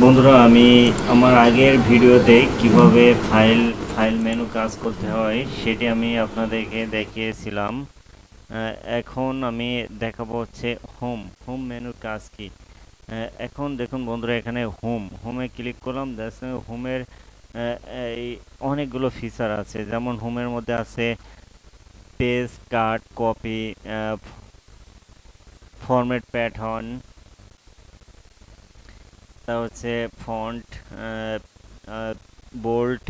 বন্ধুরা, আমি আমার আগের ভিডিওতে কিভাবে ফাইল মেনু কাজ করতে হয় সেটি আমি আপনাদেরকে দেখিয়েছিলাম। এখন আমি দেখাবো হচ্ছে হোম মেনুর কাজ কি। এখন দেখুন বন্ধুরা, এখানে হোমে ক্লিক করলাম। হোমের এই অনেকগুলো ফিচার আছে, যেমন হোমের মধ্যে আছে পেজ, কাট, কপি, ফরম্যাট প্যাটার্ন, তা হচ্ছে ফন্ট, বোল্ড,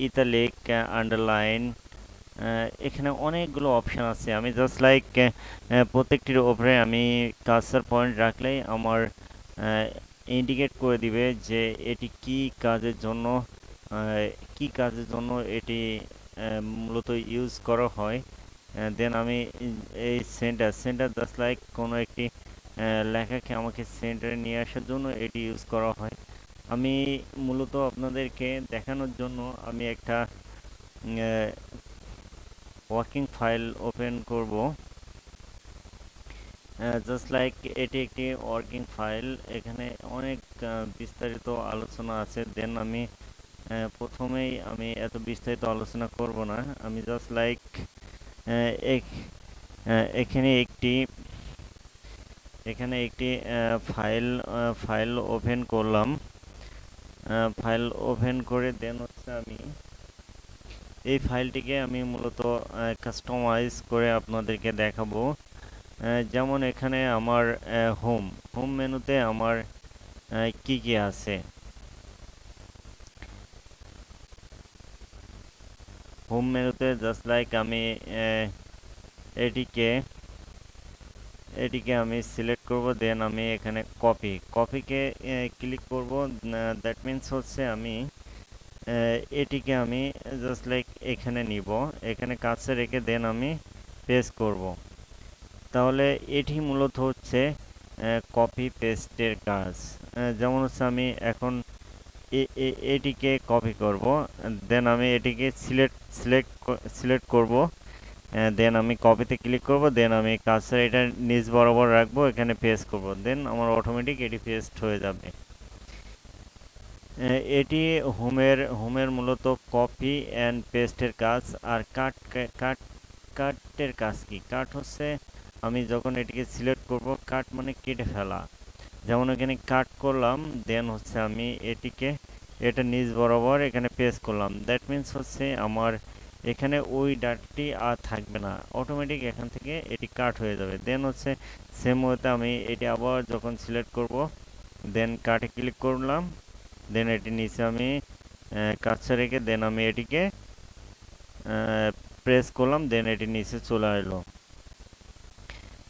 ইতালিক, আন্ডারলাইন। এখানে অনেকগুলো অপশন আছে। আমি জাস্ট লাইক প্রত্যেকটির উপরে আমি কার্সার পয়েন্ট রাখলেই আমার ইন্ডিকেট করে দিবে যে এটি কি কাজের জন্য এটি মূলত ইউজ করা হয়। দেন আমি এই সেন্টার জাস্ট লাইক কোনো একটি লেখাকে আমাকে সেন্টারে নিয়ে আসার জন্য এটি ইউজ করা হয়। আমি মূলত আপনাদেরকে দেখানোর জন্য আমি একটা ওয়ার্কিং ফাইল ওপেন করব। জাস্ট লাইক এটি একটি ওয়ার্কিং ফাইল। এখানে অনেক বিস্তারিত আলোচনা আছে। দেন আমি প্রথমেই আমি এত বিস্তারিত আলোচনা করব না। আমি জাস্ট লাইক এখানে একটি ফাইল ওপেন করলাম। ফাইল ওপেন করে দেন হচ্ছে আমি এই ফাইলটিকে আমি মূলত কাস্টমাইজ করে আপনাদেরকে দেখাবো। যেমন এখানে আমার হোম মেনুতে আমার কি কি আছে। হোম মেনুতে জাস্ট লাইক আমি এটিকে এটিকে আমি সিলেক্ট করব। দেন আমি এখানে কপিকে ক্লিক করব। দ্যাট মিন্স হচ্ছে আমি এটিকে আমি জাস্ট লাইক এখানে নিব, এখানে কাছে রেখে দেন আমি পেস্ট করব। তাহলে এটি মূলত হচ্ছে কপি পেস্টের কাজ। যেমন হচ্ছে আমি এখন এটিকে কপি করব। দেন আমি এটিকে সিলেক্ট করব। দেন আমি কপিতে ক্লিক করব। দেন আমি কার্সর এটা নিচ বরাবর রাখবো, এখানে পেস্ট করব। দেন আমার অটোমেটিক এটি পেস্ট হয়ে যাবে। এটি হোমের মূলত কপি অ্যান্ড পেস্টের কাজ। আর কাটের কাজ কি? কাট হচ্ছে আমি যখন এটিকে সিলেক্ট করব, কাট মানে কেটে ফেলা। যেমন এখানে কাট করলাম, দেন হচ্ছে আমি এটা নিচ বরাবর এখানে পেস্ট করলাম। দ্যাট মিন্স হচ্ছে আমার এখানে ওই ডাটাটি আর থাকবে না, অটোমেটিক এখান থেকে এটি কাট হয়ে যাবে। দেন হচ্ছে সেম ওয়েতে আমি এটি আবার যখন সিলেক্ট করব, দেন কাটে ক্লিক করলাম। দেন এটি নিচে আমি কার্সর রেখে দেন আমি এটিকে প্রেস করলাম। দেন এটি নিচে চলে এলো।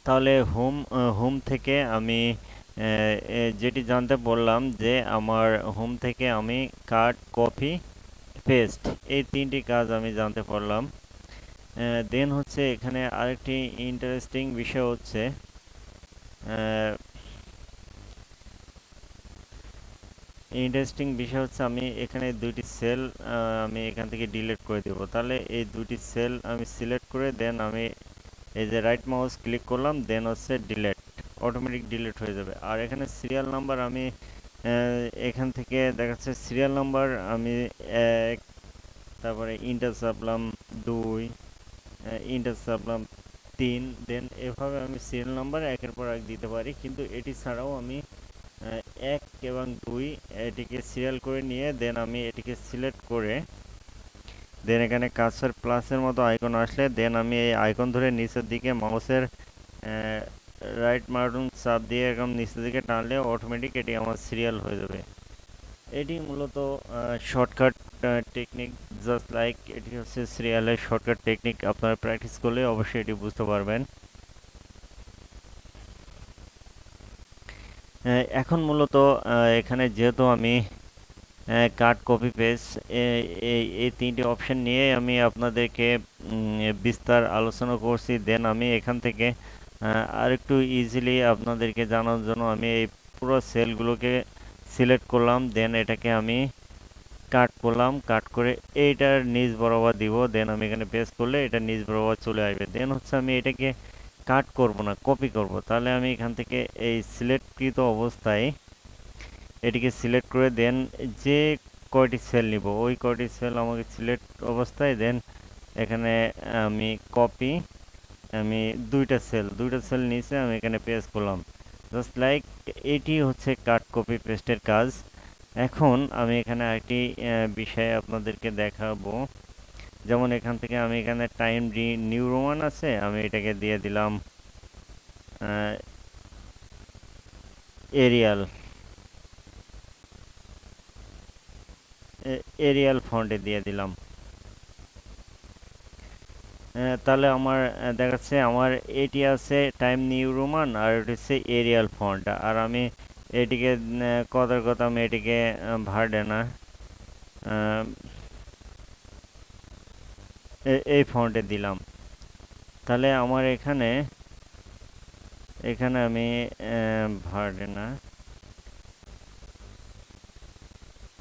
তাহলে হোম থেকে আমি যেটি জানতে বললাম যে আমার হোম থেকে আমি কাট, কপি, পেস্ট এই তিনটি কাজ আমি জানতে পারলাম। দেন হচ্ছে এখানে আরেকটি ইন্টারেস্টিং বিষয় হচ্ছে আমি এখানে দুইটি সেল আমি এখান থেকে ডিলিট করে দেব। তাহলে এই দুইটি সেল আমি সিলেক্ট করে দেন আমি এই যে রাইট মাউস ক্লিক করলাম, দেন হচ্ছে ডিলিট, অটোমেটিক ডিলিট হয়ে যাবে। আর এখানে সিরিয়াল নাম্বার আমি এখান থেকে দেখাচ্ছে সিরিয়াল নাম্বার আমি 1, তারপরে ইন্টার চাপলাম 2, ইন্টার চাপলাম 3। দেন এভাবে আমি সিরিয়াল নাম্বার একের পর এক দিতে পারি। কিন্তু এটি ছাড়াও আমি 1 এবং 2 এটিকে সিরিয়াল করে নিয়ে দেন আমি এটিকে সিলেক্ট করে দেন এখানে কার্সর প্লাসের মতো আইকন আসলে দেন আমি এই আইকন ধরে নিচের দিকে মাউসের রাইট মাউস চাপ দিয়ে এরকম নিচের দিকে টানলে অটোমেটিক এটি আমার সিরিয়াল হয়ে যাবে। এটি মূলত শর্টকাট টেকনিক। জাস্ট লাইক এটি হচ্ছে সিরিয়ালের শর্টকাট টেকনিক। আপনারা প্র্যাকটিস করলে অবশ্যই এটি বুঝতে পারবেন। এখন মূলত এখানে যেহেতু আমি কাট, কপি, পেস্ট এই তিনটি অপশন নিয়ে আমি আপনাদেরকে বিস্তার আলোচনা করছি। দেন আমি এখান থেকে আরেকটু ইজিলি আপনাদেরকে জানানোর জন্য আমি এই পুরো সেলগুলোকে সিলেক্ট করলাম। দেন এটাকে আমি কাট করলাম, কাট করে এইটার নিচ বরাবর দিব। দেন আমি এখানে পেস্ট করলে এটা নিচ বরাবর চলে আসবে। দেন হচ্ছে আমি এটাকে কাট করব না, কপি করব। তাহলে আমি এখান থেকে এই সিলেক্টকৃত অবস্থায় এটিকে সিলেক্ট করে দেন যে কয়টি সেল নিব ওই কয়টি সেল আমাকে সিলেক্ট অবস্থায় দেন এখানে আমি কপি আমি দুইটা সেল নিচে আমি এখানে পেস্ট করলাম জাস্ট লাইক এটি হচ্ছে কাট কপি পেস্টের কাজ। এখন আমি এখানে আরেকটি বিষয় আপনাদেরকে দেখাবো, যেমন এখান থেকে আমি এখানে টাইম নিউ রোমান আছে, আমি এটাকে দিয়ে দিলাম এরিয়াল এরিয়াল ফন্টে দিয়ে দিলাম। তাহলে আমার দেখাচ্ছে আমার এটি আছে টাইম নিউ রোমান আর এটি হচ্ছে এরিয়াল ফন্ট, আর আমি এটিকে কথার কথা আমি এটিকে ভার্ডেনা এই ফন্টে দিলাম। তাহলে আমার এখানে এখানে আমি ভার্ডেনা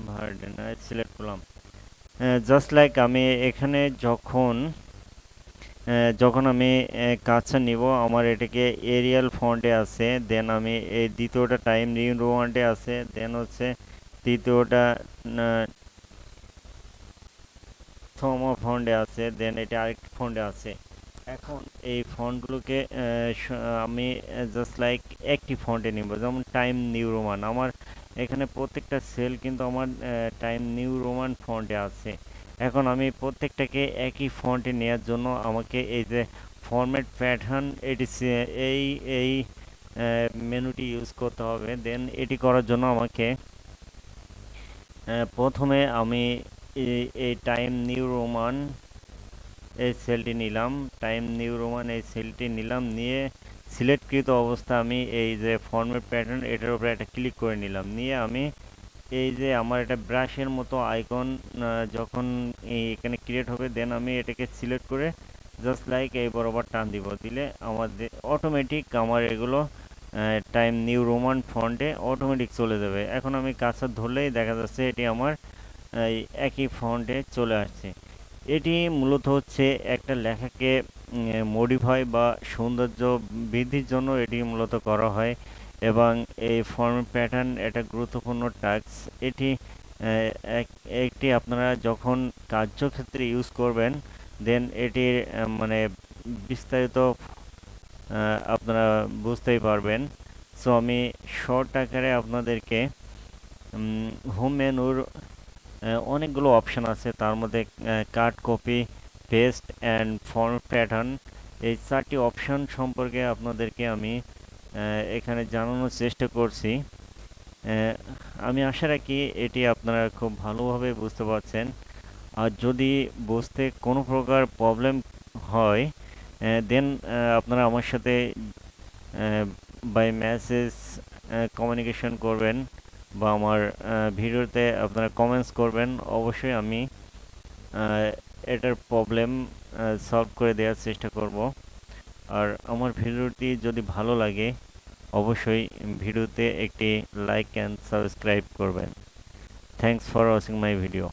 ভার্ডেনা সিলেক্ট করলাম। জাস্ট লাইক আমি এখানে যখন আমি কাজটা নিব আমার এটাকে এরিয়াল ফন্টে আছে, দেন আমি এই দ্বিতীয়টা টাইম নিউ রোমান্টে আছে, দেন হচ্ছে তৃতীয়টা থমা ফন্টে আছে, দেন এটা আরেকটি ফন্টে আছে। এখন এই ফন্টগুলোকে আমি জাস্ট লাইক একটি ফন্টে নিব, যেমন টাইম নিউ রোমান আমার এখানে প্রত্যেকটা সেল কিন্তু আমার টাইম নিউ রোমান ফন্টে আছে। এখন আমি প্রত্যেকটাকে একই ফন্টে নেওয়ার জন্য আমাকে এই যে ফরম্যাট প্যাটার্ন এটি এই এই মেনুটি ইউজ করতে হবে। দেন এটি করার জন্য আমাকে প্রথমে আমি এই টাইম নিউ রোমান এই সেলটি নিলাম, টাইম নিউ রোমান এই সেলটি নিলাম, নিয়ে সিলেক্টকৃত অবস্থা আমি এই যে ফরম্যাট প্যাটার্ন এটার উপরে একটা ক্লিক করে নিলাম, নিয়ে আমি এই যে আমার এটা ব্রাশের মতো আইকন যখন এখানে ক্রিয়েট হবে দেন আমি এটাকে সিলেক্ট করে জাস্ট লাইক এই বরাবর টান দিব, দিলে আমাদের অটোমেটিক আমার এগুলো টাইম নিউ রোমান ফন্টে অটোমেটিক চলে যাবে। এখন আমি কাজটা ধরলেই দেখা যাচ্ছে এটি আমার একই ফন্টে চলে আসছে। এটি মূলত হচ্ছে একটা লেখাকে মডিফাই বা সৌন্দর্য বৃদ্ধির জন্য এটি মূলত করা হয়, এবং এই ফর্ম প্যাটার্ন এটা গুরুত্বপূর্ণ টাস্ক। এটি একটি আপনারা যখন কার্যক্ষেত্রে ইউজ করবেন দেন এটির মানে বিস্তারিত আপনারা বুঝতেই পারবেন। সো আমি শর্ট আকারে আপনাদেরকে হোম মেনুর অনেকগুলো অপশান আছে, তার মধ্যে cut copy paste and form pattern এই 4টি অপশান সম্পর্কে আপনাদেরকে আমি এখানে জানানোর চেষ্টা করছি। আমি আশা রাখি এটি আপনারা খুব ভালোভাবে বুঝতে পারছেন। আর যদি বুঝতে কোনো প্রকার প্রবলেম হয় দেন আপনারা আমার সাথে বাই মেসেজ কমিউনিকেশন করবেন বা আমার ভিডিওতে আপনারা কমেন্টস করবেন, অবশ্যই আমি এটার প্রবলেম সলভ করে দেওয়ার চেষ্টা করব। আর আমার ভিডিওটি যদি ভালো লাগে অবশ্যই ভিডিওতে একটি লাইক অ্যান্ড সাবস্ক্রাইব করবেন। Thanks for watching my video.